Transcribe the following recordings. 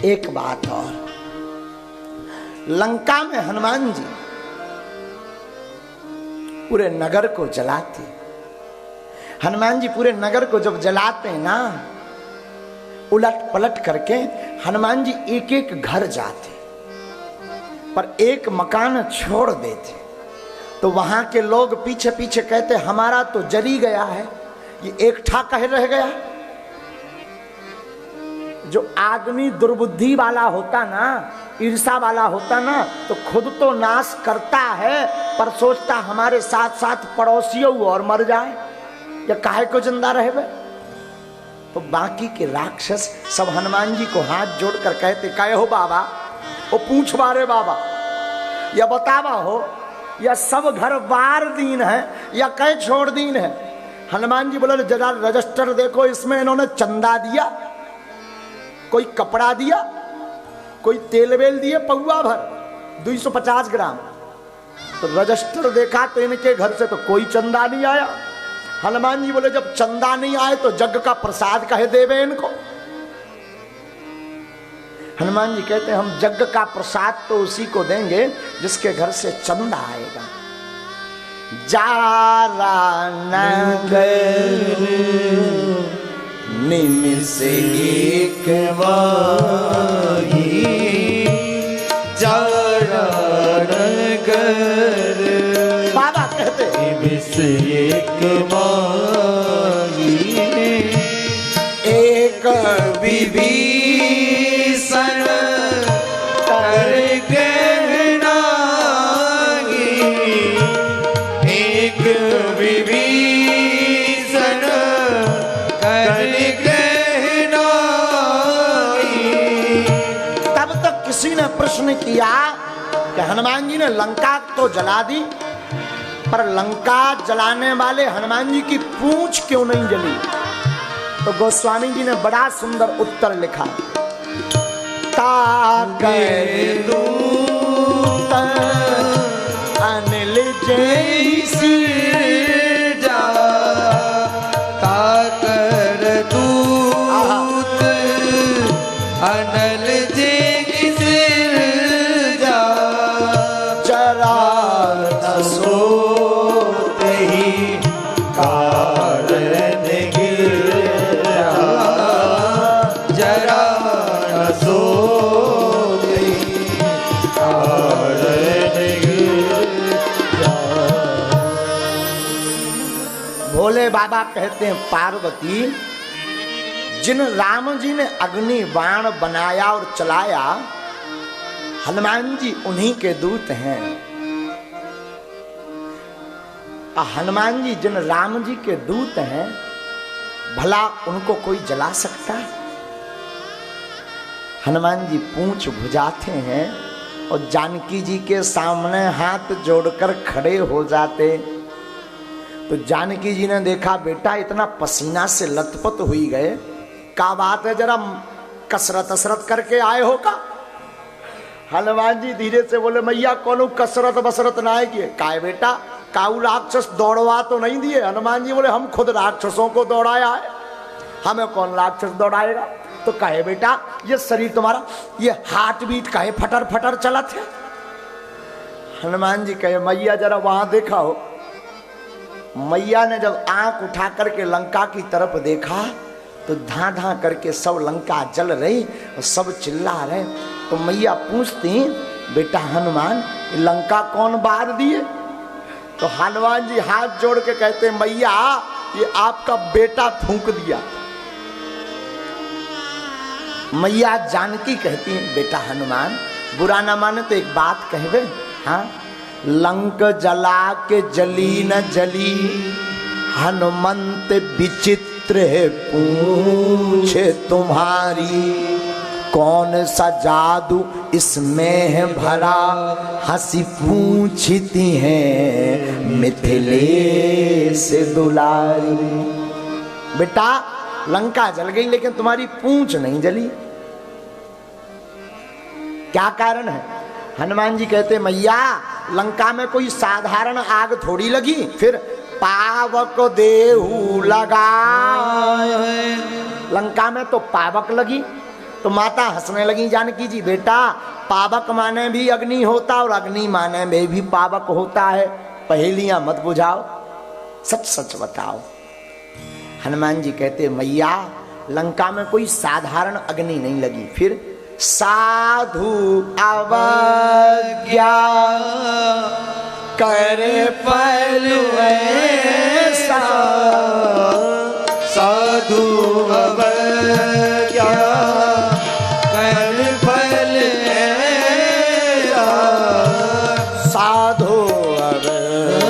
एक बात और, लंका में हनुमान जी पूरे नगर को जलाते। हनुमान जी पूरे नगर को जब जलाते हैं ना, उलट पलट करके हनुमान जी एक एक घर जाते, पर एक मकान छोड़ देते। तो वहां के लोग पीछे पीछे कहते हमारा तो जली गया है, ये एक ठा कहे रह गया। जो आदमी दुर्बुद्धि वाला होता ना, ईर्षा वाला होता ना, तो खुद तो नाश करता है पर सोचता हमारे साथ साथ पड़ोसियों और मर जाए या काहे को जिंदा रहे। तो बाकी के राक्षस सब हनुमान जी को हाथ जोड़कर कहते कहे हो बाबा, वो पूछ बारे बाबा, या बतावा हो, या सब घर बार दीन है या कहे छोड़ दीन है। हनुमान जी बोले जरा रजिस्टर देखो, इसमें इन्होंने चंदा दिया, कोई कपड़ा दिया, कोई तेल वेल दिए पौवा भर 250 ग्राम। तो रजिस्टर देखा तो इनके घर से तो कोई चंदा नहीं आया। हनुमान जी बोले जब चंदा नहीं आए तो जग का प्रसाद कहे देवे इनको। हनुमान जी कहते हैं हम जग का प्रसाद तो उसी को देंगे जिसके घर से चंदा आएगा। जारा नगर निमिष एक माही, जारा नगर बाबा कहते निमिष एक माही, एक विभीषण कर गहनागी, एक विभीषण कर गहनागी। तब तक किसी ने प्रश्न किया कि हनुमान जी ने लंका तो जला दी, पर लंका जलाने वाले हनुमान जी की पूंछ क्यों नहीं जली। तो गोस्वामी जी ने बड़ा सुंदर उत्तर लिखा, ताकर दूत अनिल जैसी जा, ताकर दूत अनिल जैसी जा, जरा सोते ही कारण गिरा, जरा सोते ही कारण गिरा। भोले बाबा कहते हैं पार्वती, जिन राम जी ने अग्नि बाण बनाया और चलाया, हनुमान जी उन्हीं के दूत हैं। हनुमान जी जिन राम जी के दूत हैं, भला उनको कोई जला सकता है। हनुमान जी पूंछ भुजाते हैं और जानकी जी के सामने हाथ जोड़कर खड़े हो जाते। तो जानकी जी ने देखा बेटा इतना पसीना से लथपथ हुई गए, क्या बात है, जरा कसरत करके आए हो का। हनुमान जी धीरे से बोले मैया कोनो कसरत बसरत ना है किए। काय बेटा, काऊ राक्षस दौड़वा तो नहीं दिए। हनुमान जी बोले हम खुद राक्षसों को दौड़ाया है, हमें कौन राक्षस दौड़ाएगा। तो कहे बेटा ये शरीर तुम्हारा, ये हार्ट बीट कहे फटर फटर चला थे। हनुमान जी कहे मैया जरा वहां देखा हो। मैया ने जब आंख उठा करके लंका की तरफ देखा तो धां धां करके सब लंका जल रही और सब चिल्ला रहे। तो मैया पूछती बेटा हनुमान लंका कौन बार दिए। तो हनुमान जी हाथ जोड़ के कहते मैया ये आपका बेटा फूंक दिया। मैया जानकी कहती है बेटा हनुमान बुरा ना माने तो एक बात कहवे। हाँ, लंक जला के जली न जली, हनुमंत विचित्र है पूछे तुम्हारी, कौन सा जादू इसमें है भरा, हंसी पूछती है मिथिलेश दुलारी। बेटा लंका जल गई लेकिन तुम्हारी पूंछ नहीं जली, क्या कारण है। हनुमान जी कहते मैया लंका में कोई साधारण आग थोड़ी लगी, फिर पावक देहू लगा, लंका में तो पावक लगी तो माता हंसने लगी जानकी जी, बेटा पावक माने भी अग्नि होता और अग्नि माने में भी पावक होता है, पहेलियां मत बुझाओ, सच सच बताओ। हनुमान जी कहते मैया लंका में कोई साधारण अग्नि नहीं लगी, फिर साधु अवज्ञा करे फल ऐसा, साधु अवज्ञा कर फल ऐसा, साधु अवज्ञा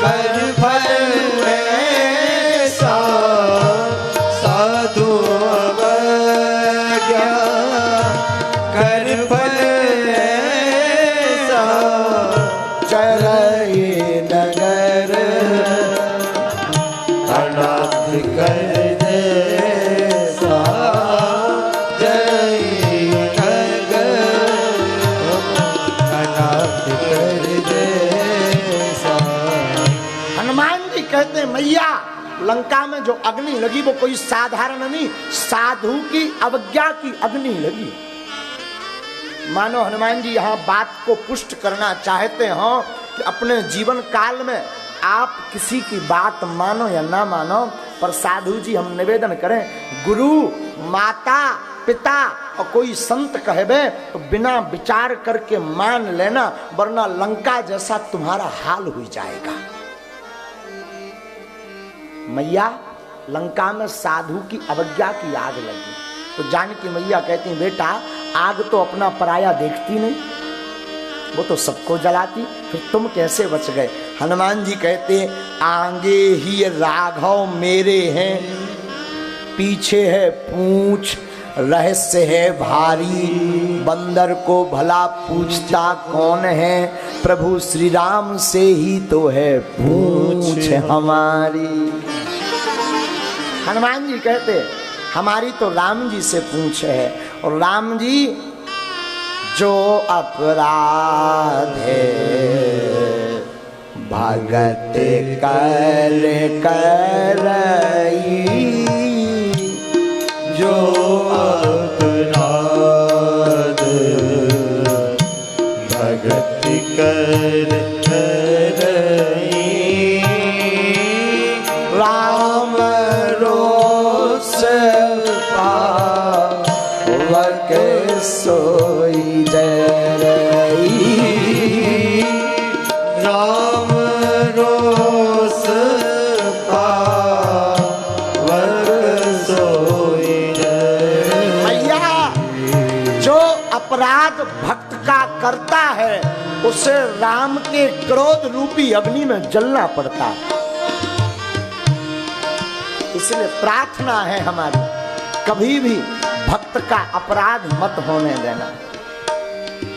कर फल ऐसा, साधु अवज्ञा कर फल ऐसा, चरई नगर अनाथ कर जैसा, जय नगर अनाथ कर जैसा। हनुमान जी कहते मैया लंका में जो अग्नि लगी वो कोई साधारण नहीं, साधु की अवज्ञा की अग्नि लगी। मानो हनुमान जी यहाँ बात को पुष्ट करना चाहते हो कि अपने जीवन काल में आप किसी की बात मानो या ना मानो, पर साधु जी हम निवेदन करें, गुरु माता पिता और कोई संत कहबे तो बिना विचार करके मान लेना, वरना लंका जैसा तुम्हारा हाल हो जाएगा। मैया लंका में साधु की अवज्ञा की आग लगी, तो जानकी मैया कहती बेटा आग तो अपना पराया देखती नहीं, वो तो सबको जलाती, फिर तुम कैसे बच गए। हनुमान जी कहते आगे ही राघव मेरे हैं, पीछे है पूंछ, रहस्य है भारी, बंदर को भला पूछता कौन है, प्रभु श्री राम से ही तो है पूंछ हमारी। हनुमान जी कहते हमारी तो राम जी से पूंछ है, और राम जी जो अपराध है भगत कर करई, जो अपराध भगत कर करई, राम रोष पावक सोई जरई, राम रोष पावक सोई जरई। मैया जो अपराध भक्त का करता है उसे राम के क्रोध रूपी अग्नि में जलना पड़ता है। इसलिए प्रार्थना है हमारी, कभी भी भक्त का अपराध मत होने देना,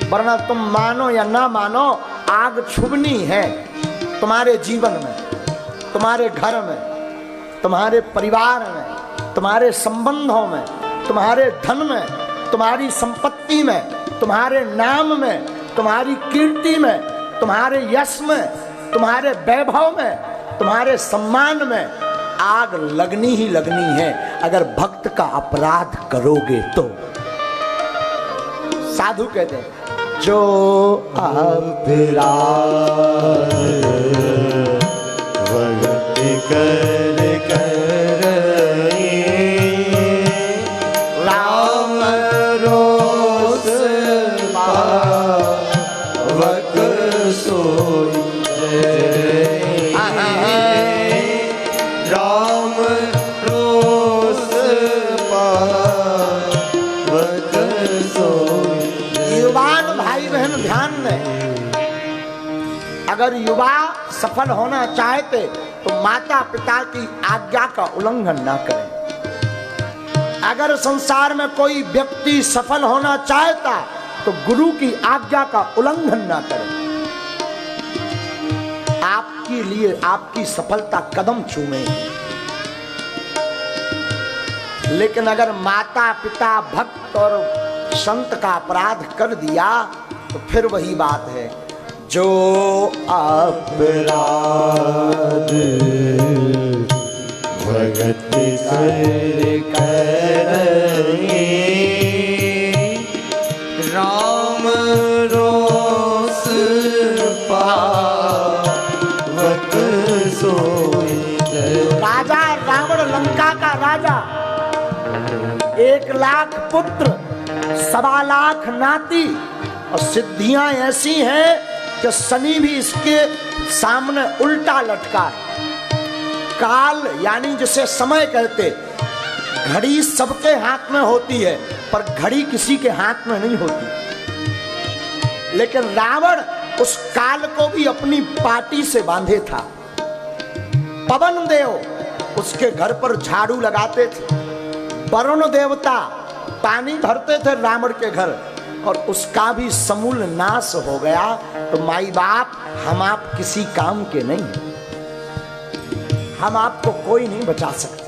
वरना तुम मानो या ना मानो आग छुबनी है तुम्हारे जीवन में, तुम्हारे घर में, तुम्हारे परिवार में, तुम्हारे संबंधों में, तुम्हारे धन में, तुम्हारी संपत्ति में, तुम्हारे नाम में, तुम्हारी कीर्ति में, तुम्हारे यश में, तुम्हारे वैभव में, तुम्हारे सम्मान में आग लगनी ही लगनी है अगर भक्त का अपराध करोगे तो। साधु कहते हैं जो अपराध भगत कर करई, राम रोष पावक सोई जरई, राम रोष पावक सोई जरई। युवान भाई बहन ध्यान दें, अगर युवा सफल होना चाहते तो माता पिता की आज्ञा का उल्लंघन ना करें। अगर संसार में कोई व्यक्ति सफल होना चाहता तो गुरु की आज्ञा का उल्लंघन ना करें। आपके लिए आपकी सफलता कदम चूमेगी, लेकिन अगर माता पिता भक्त और संत का अपराध कर दिया तो फिर वही बात है, जो अपराध भगत कर 1 लाख पुत्र, 1.25 लाख नाती, और सिद्धियां ऐसी हैं कि शनि भी इसके सामने उल्टा लटका है। काल यानी जिसे समय कहते, घड़ी सबके हाथ में होती है पर घड़ी किसी के हाथ में नहीं होती। लेकिन रावण उस काल को भी अपनी पाटी से बांधे था। पवन देव उसके घर पर झाड़ू लगाते थे, वरुण देवता पानी भरते थे रावण के घर, और उसका भी समूल नाश हो गया। तो माई बाप, हम आप किसी काम के नहीं, हम आपको कोई नहीं बचा सकते।